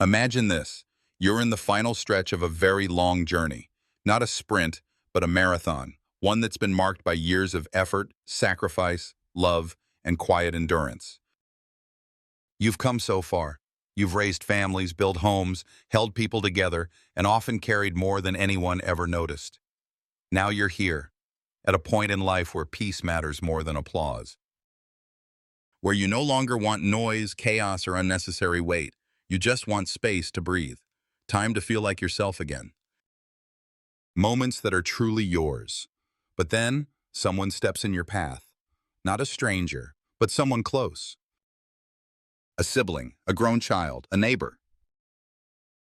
Imagine this. You're in the final stretch of a very long journey. Not a sprint, but a marathon. One that's been marked by years of effort, sacrifice, love, and quiet endurance. You've come so far. You've raised families, built homes, held people together, and often carried more than anyone ever noticed. Now you're here, at a point in life where peace matters more than applause. Where you no longer want noise, chaos, or unnecessary weight. You just want space to breathe. Time to feel like yourself again. Moments that are truly yours. But then, someone steps in your path. Not a stranger, but someone close. A sibling, a grown child, a neighbor,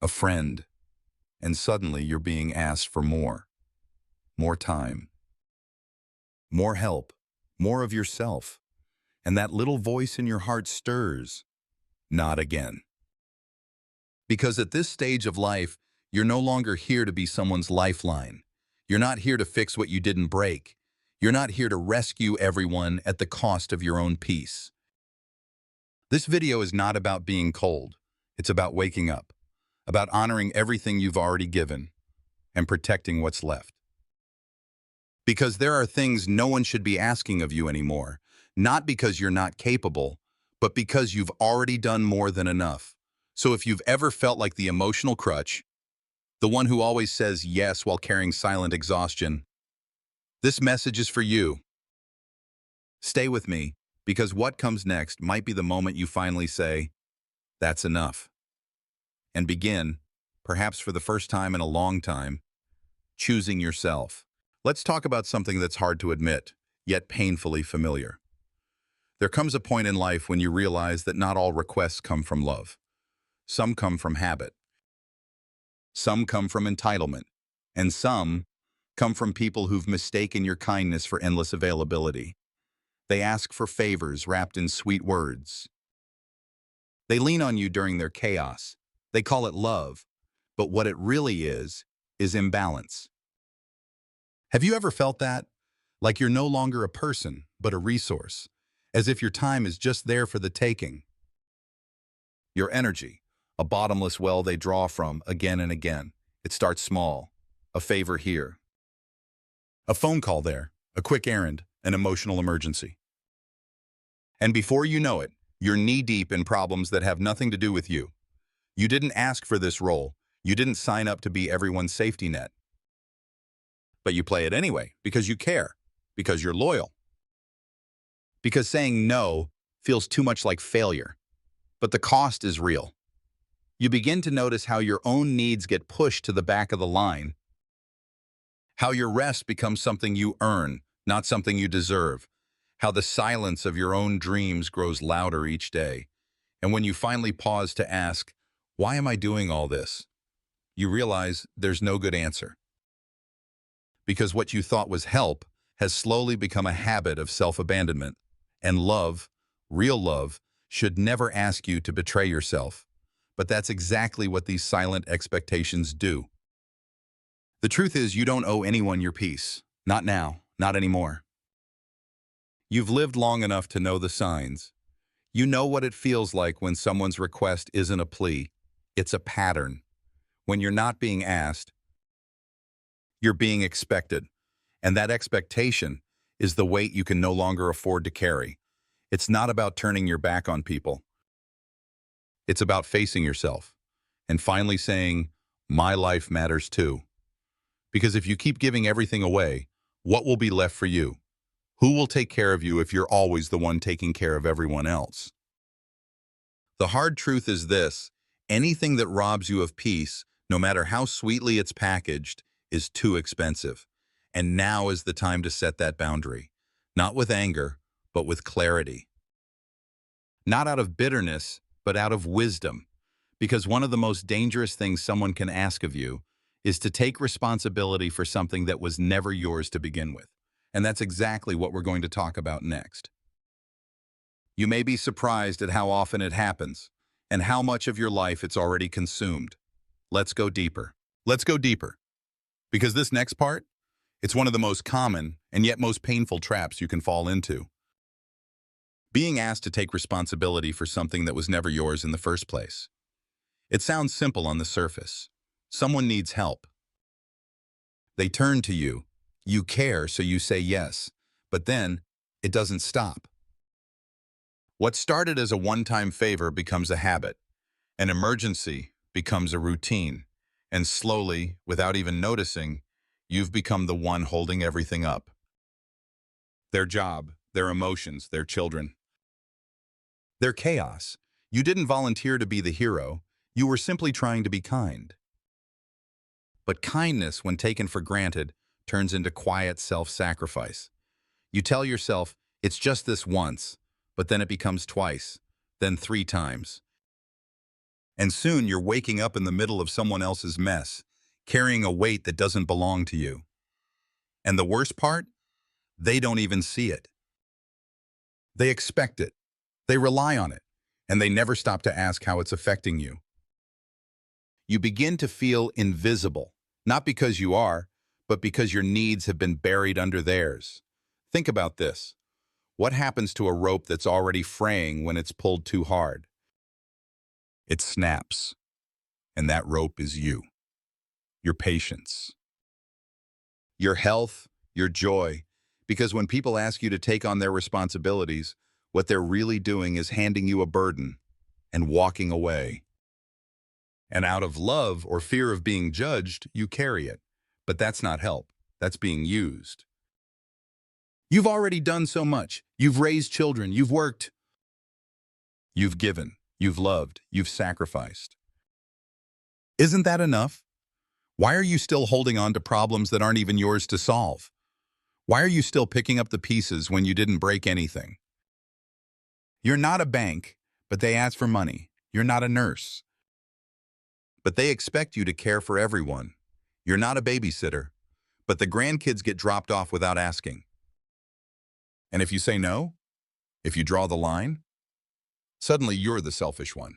a friend. And suddenly you're being asked for more. More time. More help. More of yourself. And that little voice in your heart stirs. Not again. Because at this stage of life, you're no longer here to be someone's lifeline. You're not here to fix what you didn't break. You're not here to rescue everyone at the cost of your own peace. This video is not about being cold. It's about waking up, about honoring everything you've already given, and protecting what's left. Because there are things no one should be asking of you anymore, not because you're not capable, but because you've already done more than enough. So if you've ever felt like the emotional crutch, the one who always says yes while carrying silent exhaustion, this message is for you. Stay with me, because what comes next might be the moment you finally say, that's enough. And begin, perhaps for the first time in a long time, choosing yourself. Let's talk about something that's hard to admit, yet painfully familiar. There comes a point in life when you realize that not all requests come from love. Some come from habit. Some come from entitlement. And some come from people who've mistaken your kindness for endless availability. They ask for favors wrapped in sweet words. They lean on you during their chaos. They call it love. But what it really is imbalance. Have you ever felt that? Like you're no longer a person, but a resource. As if your time is just there for the taking. Your energy, a bottomless well they draw from again and again. It starts small. A favor here. A phone call there. A quick errand. An emotional emergency. And before you know it, you're knee-deep in problems that have nothing to do with you. You didn't ask for this role. You didn't sign up to be everyone's safety net. But you play it anyway, because you care, because you're loyal. Because saying no feels too much like failure. But the cost is real. You begin to notice how your own needs get pushed to the back of the line. How your rest becomes something you earn, not something you deserve. How the silence of your own dreams grows louder each day. And when you finally pause to ask, why am I doing all this? You realize there's no good answer. Because what you thought was help has slowly become a habit of self-abandonment. And love, real love, should never ask you to betray yourself. But that's exactly what these silent expectations do. The truth is you don't owe anyone your peace. Not now, not anymore. You've lived long enough to know the signs. You know what it feels like when someone's request isn't a plea. It's a pattern. When you're not being asked, you're being expected. And that expectation is the weight you can no longer afford to carry. It's not about turning your back on people. It's about facing yourself and finally saying, my life matters too. Because if you keep giving everything away, what will be left for you? Who will take care of you if you're always the one taking care of everyone else? The hard truth is this: anything that robs you of peace, no matter how sweetly it's packaged, is too expensive. And now is the time to set that boundary. Not with anger, but with clarity. Not out of bitterness, but out of wisdom. Because one of the most dangerous things someone can ask of you is to take responsibility for something that was never yours to begin with. And that's exactly what we're going to talk about next. You may be surprised at how often it happens, and how much of your life it's already consumed. Let's go deeper. Let's go deeper. Because this next part, it's one of the most common and yet most painful traps you can fall into. Being asked to take responsibility for something that was never yours in the first place. It sounds simple on the surface. Someone needs help. They turn to you. You care, so you say yes. But then, it doesn't stop. What started as a one-time favor becomes a habit. An emergency becomes a routine. And slowly, without even noticing, you've become the one holding everything up. Their job, their emotions, their children. Their chaos. You didn't volunteer to be the hero. You were simply trying to be kind. But kindness, when taken for granted, turns into quiet self-sacrifice. You tell yourself, it's just this once, but then it becomes twice, then 3 times. And soon you're waking up in the middle of someone else's mess, carrying a weight that doesn't belong to you. And the worst part? They don't even see it. They expect it. They rely on it. And they never stop to ask how it's affecting you. You begin to feel invisible, not because you are, but because your needs have been buried under theirs. Think about this. What happens to a rope that's already fraying when it's pulled too hard? It snaps. And that rope is you. Your patience. Your health, your joy. Because when people ask you to take on their responsibilities, what they're really doing is handing you a burden and walking away. And out of love or fear of being judged, you carry it. But that's not help. That's being used. You've already done so much. You've raised children. You've worked. You've given. You've loved. You've sacrificed. Isn't that enough? Why are you still holding on to problems that aren't even yours to solve? Why are you still picking up the pieces when you didn't break anything? You're not a bank, but they ask for money. You're not a nurse, but they expect you to care for everyone. You're not a babysitter, but the grandkids get dropped off without asking. And if you say no, if you draw the line, suddenly you're the selfish one.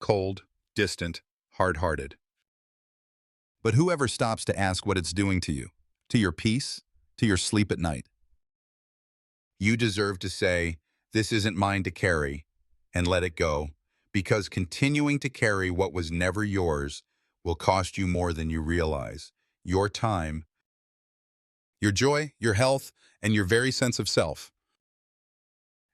Cold, distant, hard-hearted. But whoever stops to ask what it's doing to you, to your peace, to your sleep at night? You deserve to say, this isn't mine to carry, and let it go, because continuing to carry what was never yours will cost you more than you realize. Your time, your joy, your health, and your very sense of self.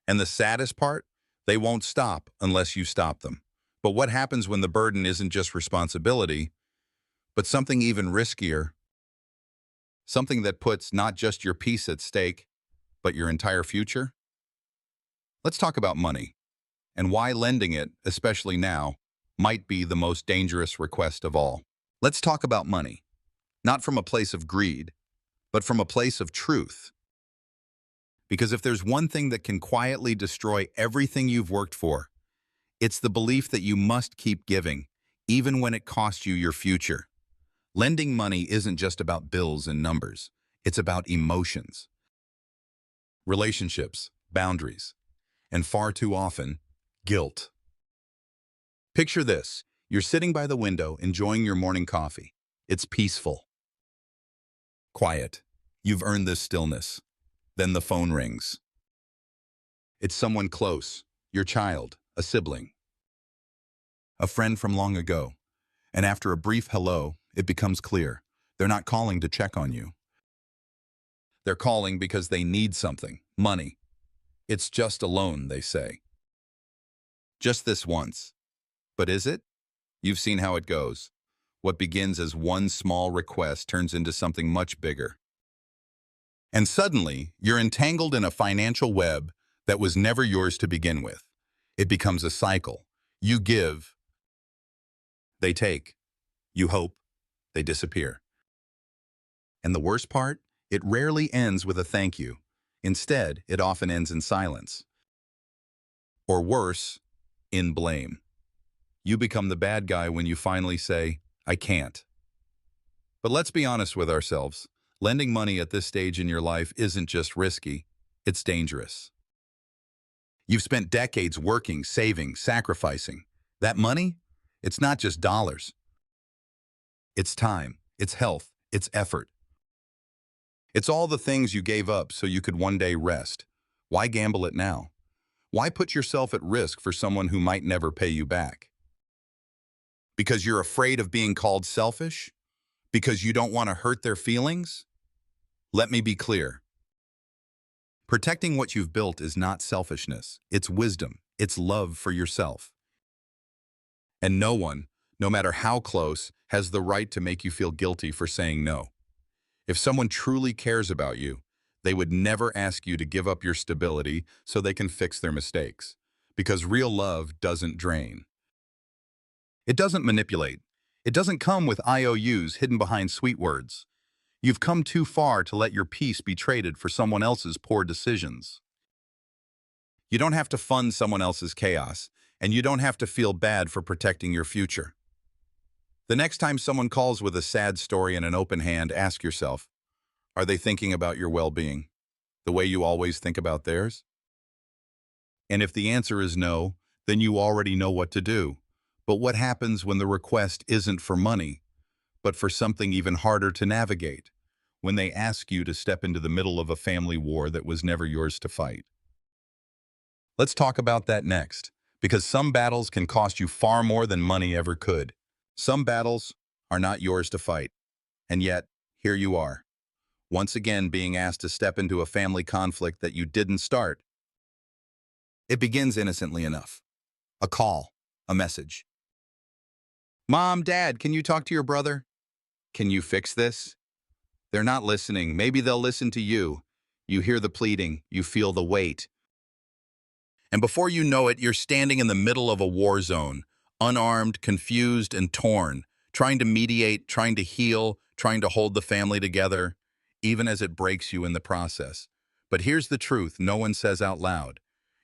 And the saddest part, they won't stop unless you stop them. But what happens when the burden isn't just responsibility, but something even riskier? Something that puts not just your peace at stake, but your entire future? Let's talk about money, and why lending it, especially now, might be the most dangerous request of all. Let's talk about money, not from a place of greed, but from a place of truth. Because if there's one thing that can quietly destroy everything you've worked for, it's the belief that you must keep giving, even when it costs you your future. Lending money isn't just about bills and numbers. It's about emotions, relationships, boundaries, and far too often, guilt. Picture this. You're sitting by the window, enjoying your morning coffee. It's peaceful, quiet. You've earned this stillness. Then the phone rings. It's someone close, your child, a sibling, a friend from long ago. And after a brief hello, it becomes clear. They're not calling to check on you. They're calling because they need something, money. It's just a loan, they say. Just this once. But is it? You've seen how it goes. What begins as one small request turns into something much bigger. And suddenly, you're entangled in a financial web that was never yours to begin with. It becomes a cycle. You give, they take. You hope, they disappear. And the worst part? It rarely ends with a thank you. Instead, it often ends in silence. Or worse, in blame. You become the bad guy when you finally say, I can't. But let's be honest with ourselves. Lending money at this stage in your life isn't just risky, it's dangerous. You've spent decades working, saving, sacrificing. That money? It's not just dollars. It's time, it's health, it's effort. It's all the things you gave up so you could one day rest. Why gamble it now? Why put yourself at risk for someone who might never pay you back? Because you're afraid of being called selfish? Because you don't want to hurt their feelings? Let me be clear. Protecting what you've built is not selfishness. It's wisdom. It's love for yourself. And no one, no matter how close, has the right to make you feel guilty for saying no. If someone truly cares about you, they would never ask you to give up your stability so they can fix their mistakes. Because real love doesn't drain. It doesn't manipulate. It doesn't come with IOUs hidden behind sweet words. You've come too far to let your peace be traded for someone else's poor decisions. You don't have to fund someone else's chaos, and you don't have to feel bad for protecting your future. The next time someone calls with a sad story and an open hand, ask yourself, are they thinking about your well-being the way you always think about theirs? And if the answer is no, then you already know what to do. But what happens when the request isn't for money, but for something even harder to navigate? When they ask you to step into the middle of a family war that was never yours to fight? Let's talk about that next, because some battles can cost you far more than money ever could. Some battles are not yours to fight, and yet, here you are, once again being asked to step into a family conflict that you didn't start. It begins innocently enough. A call, a message. Mom, Dad, can you talk to your brother? Can you fix this? They're not listening. Maybe they'll listen to you. You hear the pleading, you feel the weight. And before you know it, you're standing in the middle of a war zone, unarmed, confused, and torn, trying to mediate, trying to heal, trying to hold the family together, even as it breaks you in the process. But here's the truth no one says out loud.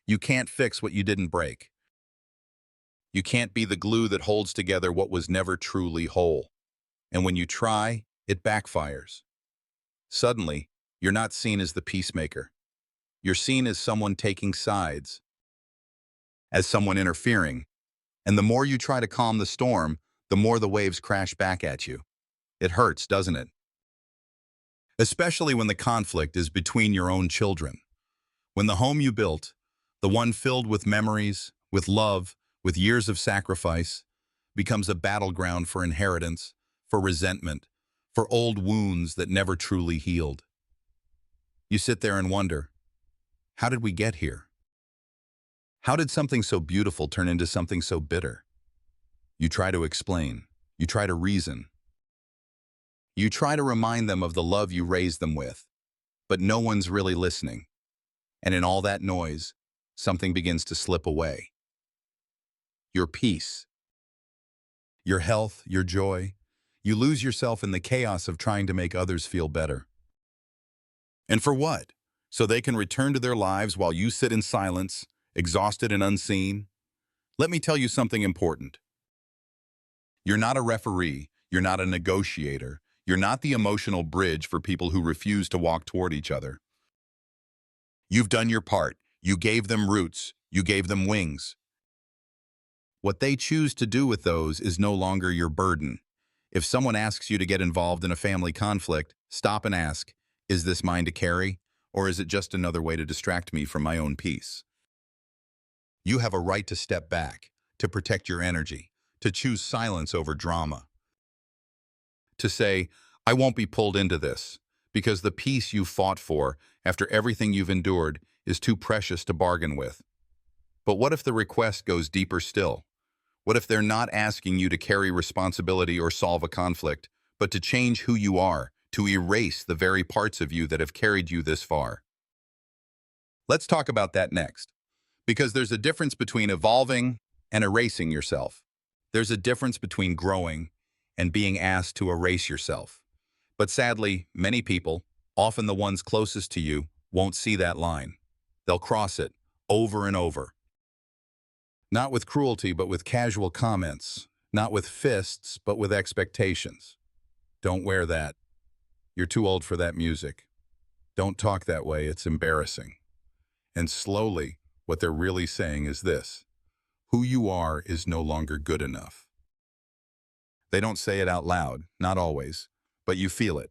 You can't fix what you didn't break. You can't be the glue that holds together what was never truly whole. And when you try, it backfires. Suddenly, you're not seen as the peacemaker. You're seen as someone taking sides, as someone interfering. And the more you try to calm the storm, the more the waves crash back at you. It hurts, doesn't it? Especially when the conflict is between your own children. When the home you built, the one filled with memories, with love, with years of sacrifice, becomes a battleground for inheritance, for resentment, for old wounds that never truly healed. You sit there and wonder, how did we get here? How did something so beautiful turn into something so bitter? You try to explain. You try to reason. You try to remind them of the love you raised them with, but no one's really listening. And in all that noise, something begins to slip away. Your peace, your health, your joy. You lose yourself in the chaos of trying to make others feel better. And for what? So they can return to their lives while you sit in silence, exhausted and unseen? Let me tell you something important. You're not a referee. You're not a negotiator. You're not the emotional bridge for people who refuse to walk toward each other. You've done your part. You gave them roots. You gave them wings. What they choose to do with those is no longer your burden. If someone asks you to get involved in a family conflict, stop and ask, is this mine to carry? Or is it just another way to distract me from my own peace? You have a right to step back, to protect your energy, to choose silence over drama. To say, I won't be pulled into this, because the peace you fought for, after everything you've endured, is too precious to bargain with. But what if the request goes deeper still? What if they're not asking you to carry responsibility or solve a conflict, but to change who you are, to erase the very parts of you that have carried you this far? Let's talk about that next, because there's a difference between evolving and erasing yourself. There's a difference between growing and being asked to erase yourself. But sadly, many people, often the ones closest to you, won't see that line. They'll cross it over and over. Not with cruelty, but with casual comments. Not with fists, but with expectations. Don't wear that. You're too old for that music. Don't talk that way, it's embarrassing. And slowly, what they're really saying is this: who you are is no longer good enough. They don't say it out loud, not always, but you feel it,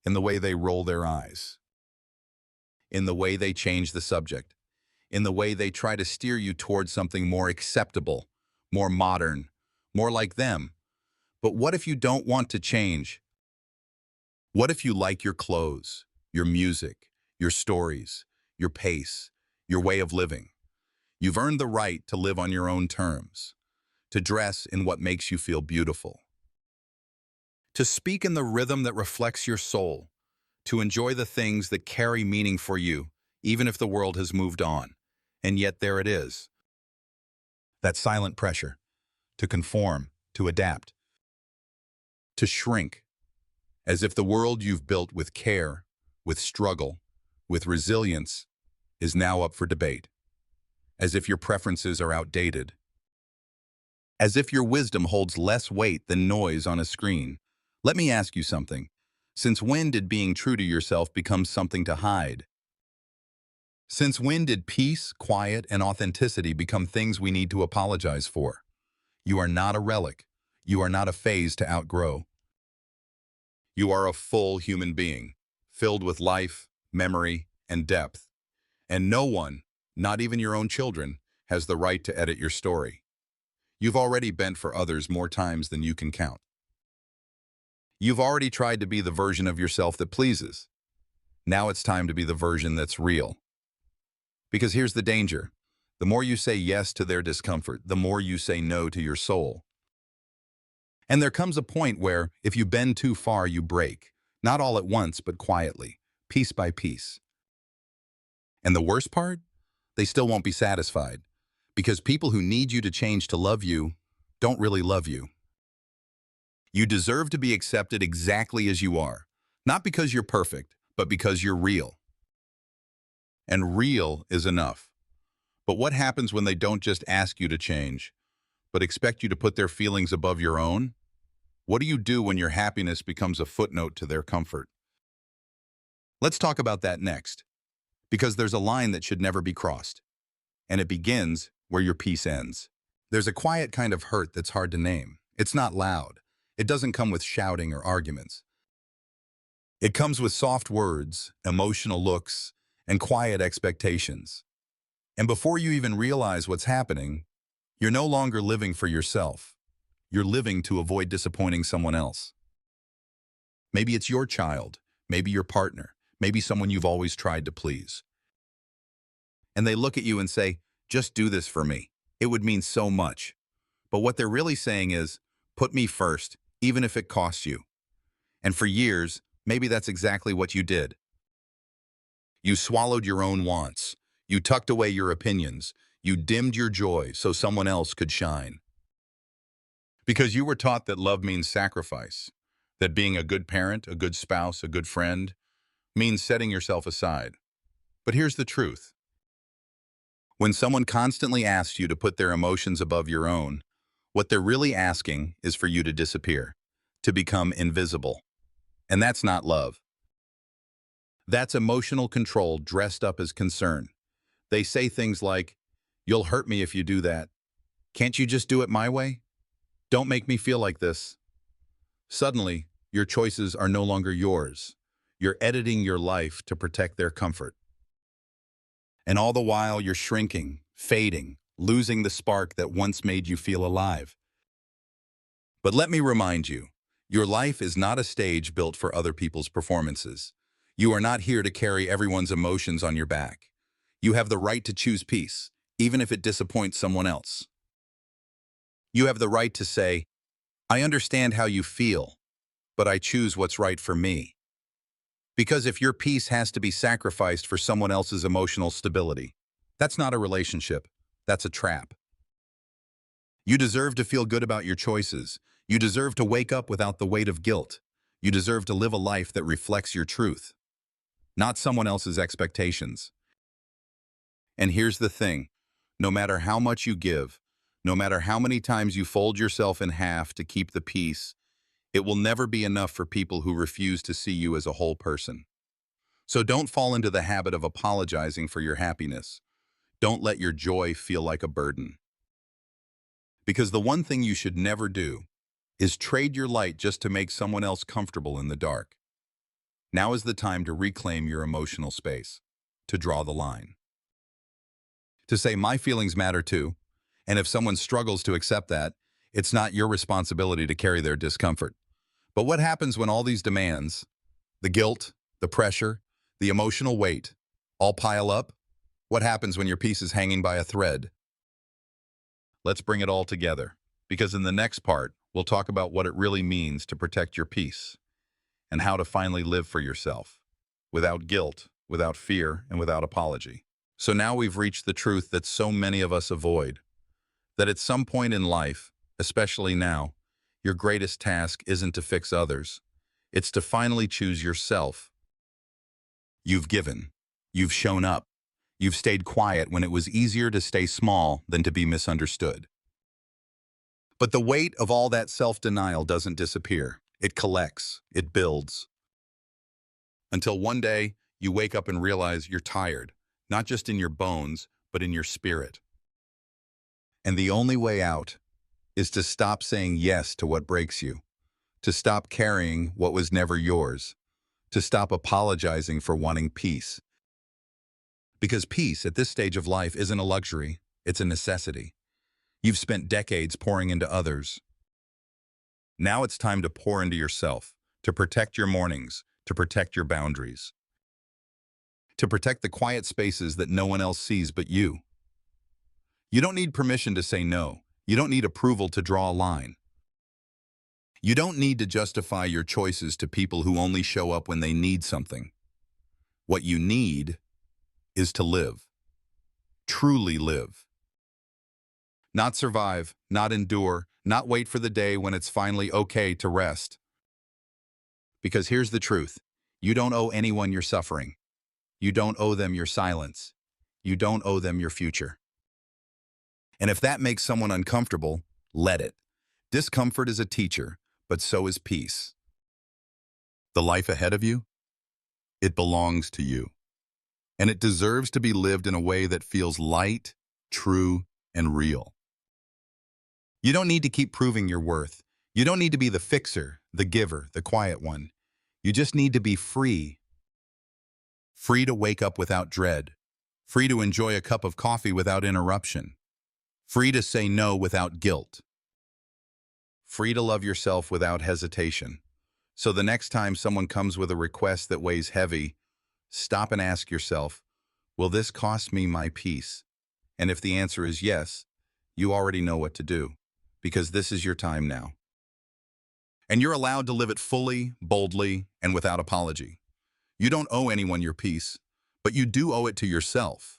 in the way they roll their eyes, in the way they change the subject, in the way they try to steer you towards something more acceptable, more modern, more like them, But what if you don't want to change? What if you like your clothes, your music, your stories, your pace, your way of living? You've earned the right to live on your own terms, to dress in what makes you feel beautiful, to speak in the rhythm that reflects your soul, to enjoy the things that carry meaning for you, even if the world has moved on. And yet there it is, that silent pressure to conform, to adapt, to shrink, as if the world you've built with care, with struggle, with resilience, is now up for debate, as if your preferences are outdated, as if your wisdom holds less weight than noise on a screen. Let me ask you something. Since when did being true to yourself become something to hide? Since when did peace, quiet, and authenticity become things we need to apologize for? You are not a relic. You are not a phase to outgrow. You are a full human being, filled with life, memory, and depth. And no one, not even your own children, has the right to edit your story. You've already bent for others more times than you can count. You've already tried to be the version of yourself that pleases. Now it's time to be the version that's real. Because here's the danger. The more you say yes to their discomfort, the more you say no to your soul. And there comes a point where, if you bend too far, you break. Not all at once, but quietly, piece by piece. And the worst part? They still won't be satisfied. Because people who need you to change to love you don't really love you. You deserve to be accepted exactly as you are. Not because you're perfect, but because you're real. And real is enough. But what happens when they don't just ask you to change, but expect you to put their feelings above your own? What do you do when your happiness becomes a footnote to their comfort? Let's talk about that next, because there's a line that should never be crossed, and it begins where your peace ends. There's a quiet kind of hurt that's hard to name. It's not loud. It doesn't come with shouting or arguments. It comes with soft words, emotional looks, and quiet expectations. And before you even realize what's happening, you're no longer living for yourself. You're living to avoid disappointing someone else. Maybe it's your child, maybe your partner, maybe someone you've always tried to please. And they look at you and say, just do this for me. It would mean so much. But what they're really saying is, put me first, even if it costs you. And for years, maybe that's exactly what you did. You swallowed your own wants. You tucked away your opinions. You dimmed your joy so someone else could shine. Because you were taught that love means sacrifice, that being a good parent, a good spouse, a good friend, means setting yourself aside. But here's the truth. When someone constantly asks you to put their emotions above your own, what they're really asking is for you to disappear, to become invisible. And that's not love. That's emotional control dressed up as concern. They say things like, "You'll hurt me if you do that. Can't you just do it my way? Don't make me feel like this." Suddenly, your choices are no longer yours. You're editing your life to protect their comfort. And all the while, you're shrinking, fading, losing the spark that once made you feel alive. But let me remind you, your life is not a stage built for other people's performances. You are not here to carry everyone's emotions on your back. You have the right to choose peace, even if it disappoints someone else. You have the right to say, I understand how you feel, but I choose what's right for me. Because if your peace has to be sacrificed for someone else's emotional stability, that's not a relationship, that's a trap. You deserve to feel good about your choices. You deserve to wake up without the weight of guilt. You deserve to live a life that reflects your truth, not someone else's expectations. And here's the thing, no matter how much you give, no matter how many times you fold yourself in half to keep the peace, it will never be enough for people who refuse to see you as a whole person. So don't fall into the habit of apologizing for your happiness. Don't let your joy feel like a burden. Because the one thing you should never do is trade your light just to make someone else comfortable in the dark. Now is the time to reclaim your emotional space, to draw the line. To say, my feelings matter too, and if someone struggles to accept that, It's not your responsibility to carry their discomfort. But what happens when all these demands, the guilt, the pressure, the emotional weight, all pile up? What happens when your peace is hanging by a thread? Let's bring it all together, because in the next part, we'll talk about what it really means to protect your peace and how to finally live for yourself, without guilt, without fear, and without apology. So now we've reached the truth that so many of us avoid, that at some point in life, especially now, your greatest task isn't to fix others. It's to finally choose yourself. You've given. You've shown up. You've stayed quiet when it was easier to stay small than to be misunderstood. But the weight of all that self-denial doesn't disappear. It collects. It builds. Until one day, you wake up and realize you're tired, not just in your bones, but in your spirit. And the only way out is to stop saying yes to what breaks you, to stop carrying what was never yours, to stop apologizing for wanting peace. Because peace at this stage of life isn't a luxury, it's a necessity. You've spent decades pouring into others. Now it's time to pour into yourself, to protect your mornings, to protect your boundaries, to protect the quiet spaces that no one else sees but you. You don't need permission to say no. You don't need approval to draw a line. You don't need to justify your choices to people who only show up when they need something. What you need is to live. Truly live. Not survive, not endure, not wait for the day when it's finally okay to rest. Because here's the truth. You don't owe anyone your suffering. You don't owe them your silence. You don't owe them your future. And if that makes someone uncomfortable, let it. Discomfort is a teacher, but so is peace. The life ahead of you, it belongs to you. And it deserves to be lived in a way that feels light, true, and real. You don't need to keep proving your worth. You don't need to be the fixer, the giver, the quiet one. You just need to be free. Free to wake up without dread. Free to enjoy a cup of coffee without interruption. Free to say no without guilt. Free to love yourself without hesitation. So the next time someone comes with a request that weighs heavy, stop and ask yourself, will this cost me my peace? And if the answer is yes, you already know what to do, because this is your time now. And you're allowed to live it fully, boldly, and without apology. You don't owe anyone your peace, but you do owe it to yourself.